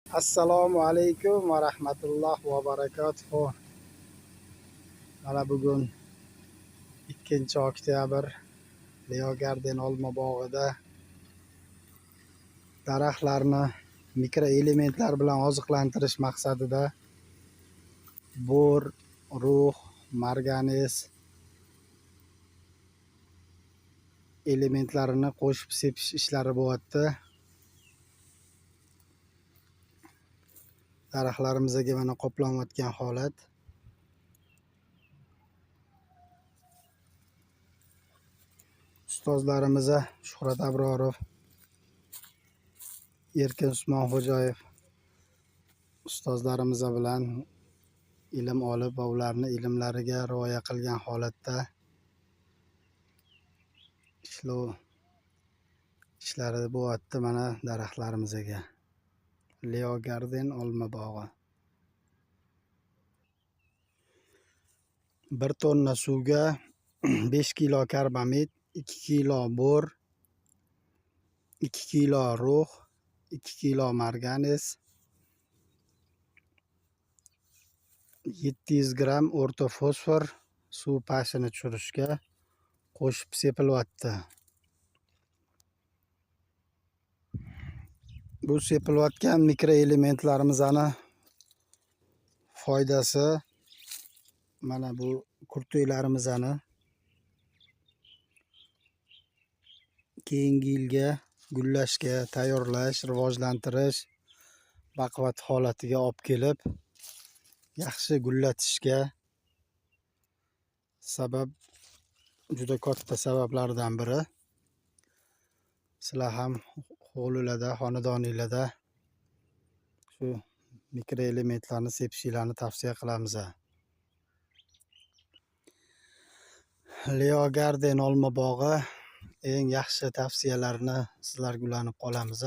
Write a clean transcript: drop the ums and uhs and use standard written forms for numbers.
Assalomu alaykum va rahmatulloh va barakatuh. Mana bugun 2 oktyabr Leo Garden olma bog'ida daraxtlarni mikroelementlar bilan oziqlantirish maqsadida bor, rux, marganiz elementlarini qo'shib sepish ishlari bo'lyapti. Daraxtlarimizga mana qoplanayotgan holat. Ustozlarimiz Shuhrat Abrorov, Erkin Usmonxo'jayev ustozlarimiz bilan ilm olib va ularni ilmlariga rioya qilgan holatda ishlari bo'lyapti. Mana daraxtlarimizga Leo Garden olma bog'i. 1 tonna suvga 5 kilo karbamid, 2 kilo bor, 2 kilo rux, 2 kilo marganiz, 700 gram o'rta fosfor suv pashini tushirishga qo'shib sepilyapti. Bu sepilayotgan mikroelementlarimizni foydasi mana bu kurtoylarimizni keyingi yilga gullashga tayyorlash, rivojlantirish, baquvvat holatiga olib kelib, yaxshi gullatishga sabab, juda katta sabablardan biri. Sizlar ham hovlilarda, xonadoninglarda shu mikroelementlarni sepishinglarni tavsiya qilamiz. Leo Garden olma bog'i eng yaxshi tavsiyalarni sizlarga ulanib qolamiz.